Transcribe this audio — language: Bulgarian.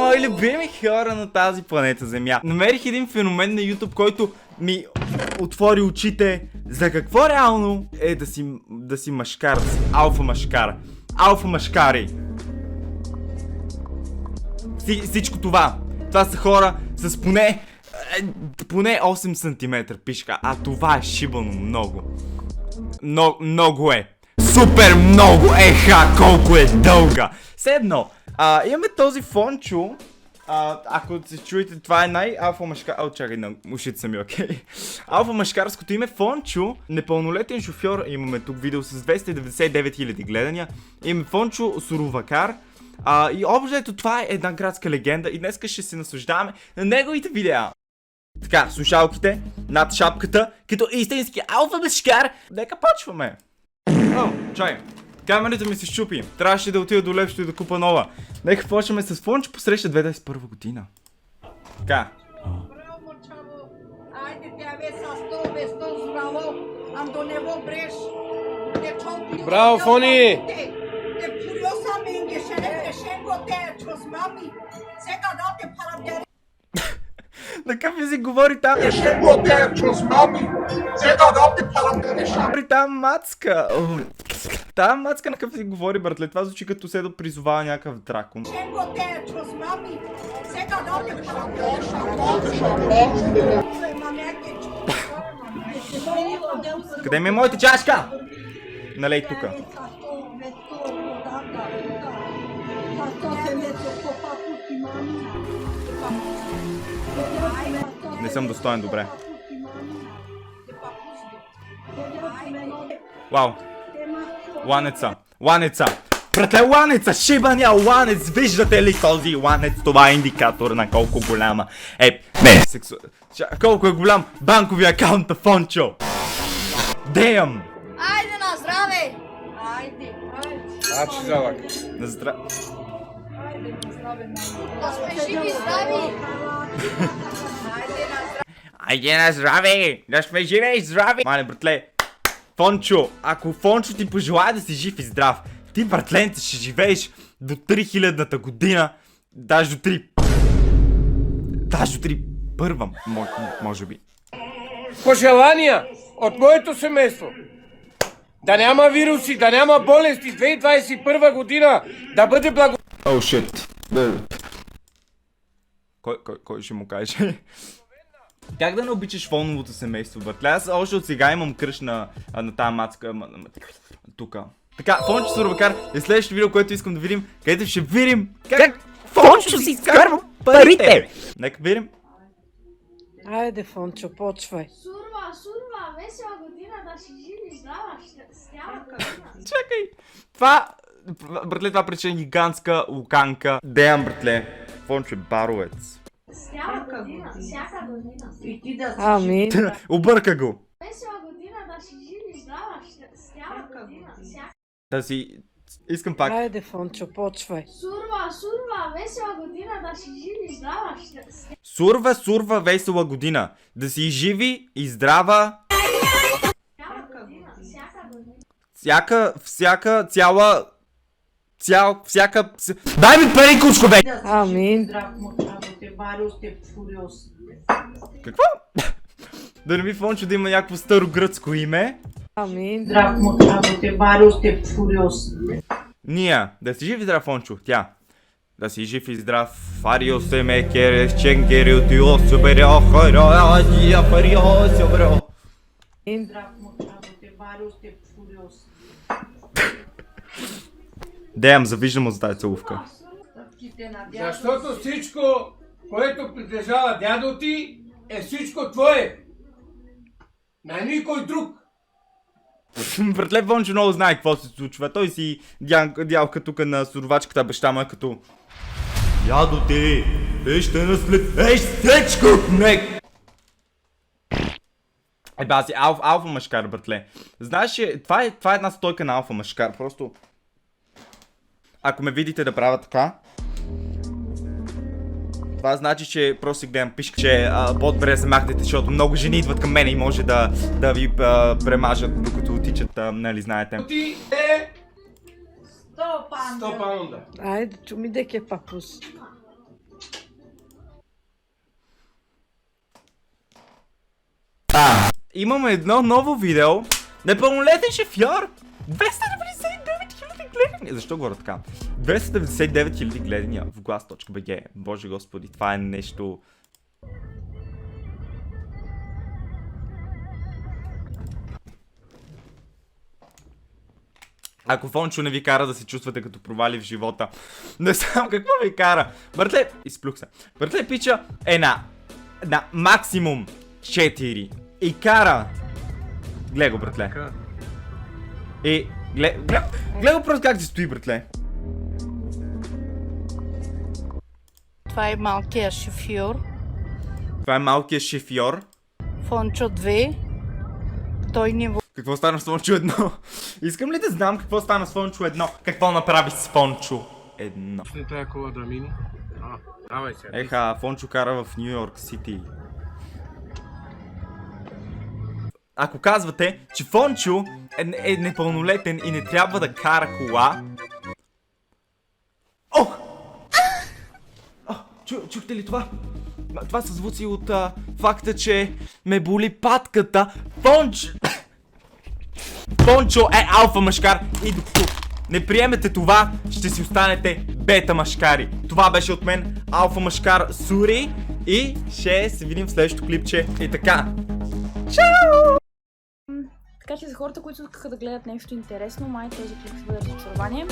мои любими хора на тази планета Земя. Намерих един феномен на YouTube, който ми отвори очите за какво реално е да си мъжкар, да си алфа мъжкар. Алфа мъжкари. Всичко това. Това са хора с поне 8 см пишка, а това е шибано много. Много е. Супер много еха, колко е дълга. Все едно, имаме този фончо. Ако се чуете, това е най-алфа мъжкар... чакай, на ушите са ми, окей. Алфа мъжкарското име Фончо, непълнолетен шофьор. Имаме тук видео с 299 000 гледания. Имаме Фончо Суровакар. И общо това е една градска легенда и днес ще се наслаждаваме на неговите видеа. Така, слушалките над шапката, като истински алфа мъжкар. Нека почваме. Чай, камерата ми се щупи. Трябваше да отида до лепшото и да купа нова. Нека почваме с Фончо посреща 2021 година. Така. Браво, Фони! На какъв език говори там? Говори там мацка. Там мацка на какъв език говори, братле? Това звучи като се да призовава някакъв дракон. Къде ми е моята чашка? Налей тука. Не съм достоен, добре. Вау. Ланеца. Ланеца. Братле, ланеца! Шибания ланец! Виждате ли този ланец? Това е индикатор на колко голяма е... Не, колко е голям банковия акаунт на Фончо. Дейм! Айде на здраве! Айде, Ачи залак. На здраве. Да сме живи и здрави! Айде на здраве! Да сме живи и здрави! Мале, братле, Фончо, ако Фончо ти пожелая да си жив и здрав, ти, братленце, ще живееш до 3000-та година, даже до 3... Даже до 3 първа, може би. Пожелания от моето семейство. Да няма вируси, да няма болести. 2021 година да бъде благо... О, шит. Кой ще му каже? Как да не обичаш фоновото семейство, братле? Аз още от сега имам кръш на тая мацка. Тука. Така, Фончо Суровакар е следващото видео, което искам да видим, където ще видим как Фончо си изкарва парите! Нека видим. Айде, Фончо, почвай. Сурва, весела година, да си жив и здрава, стяла година. Чакай! Това, братле, това прече гигантска луканка. Деям, братле. Фончо е баровец. Стяла година, всяка година. Ами. Обърка го. Весела година, да си жив и здрава, стяла година, всяка... Да си... Искам пак. Айде, Фончо, почвай. Сурва, весела година, да си жив и здрава, Сурва, весела година. Да си живи и здрава. стяла година, всяка година. Всяка... Дай ми пари, кучко, бе! Ами. Какво? Да не би Фончо да има някакво старо гръцко име? Ами. Здрав мочаво те барио сте фуриос. Ния, да си жив и здрав, Фончо, тя. Да си жив и здрав, фарио се ме керес, ченгери тио суберо, хойро, азия, фарио, суберо. Здрав мочаво те барио сте фуриос. Деям, завиждам от тази целувка. Защото всичко, което притежава дядо ти, е всичко твое. На никой друг. Братле, Фончо много знае какво се случва. Той си дялка тук на суровачката, баща му е като... Дядо ти, ти ще наследиш всичко, не! Аз си алфа мъжкар, братле. Знаеш, това е една стойка на алфа мъжкар, просто... Ако ме видите да правя така... Това значи, че просто си гледам пишка, че по-добре се махнете, защото много жени идват към мене и може да ви премажат, докато отичат, нали знаете. Ти е 100 100 паунда. Айде, чуми деке папус. имаме едно ново видео. Непълнолетен шофьор. 299 000 гледания. Защо говоря така? 299 000 гледания в глас.bg. Боже господи, това е нещо... Ако Фончо не ви кара да се чувствате като провали в живота, не знам какво ви кара. Братле, изплюх се. Братле, пича е на максимум 4. И кара. Гледай го, братле. И гледай го просто как си стои, братле. Това е малкият шофьор. Това е малкият шофьор. Фончо 2. Той не Какво стана с Фончо 1? Искам ли да знам какво стана с Фончо 1? Какво направи с Фончо 1? Не тая кола да мини. Давай се. Еха, Фончо кара в Нью Йорк Сити. Ако казвате, че Фончо е непълнолетен и не трябва да кара кола... О! Чухте ли това? Това са звуци от факта, че ме боли патката. Фончо е алфа мъжкар и докато не приемете това, ще си останете бета мъжкари. Това беше от мен, алфа мъжкар Сури, и ще се видим в следващото клипче. И така. Чао! Така че за хората, които искаха да гледат нещо интересно, май този клип ще бъде разочарование.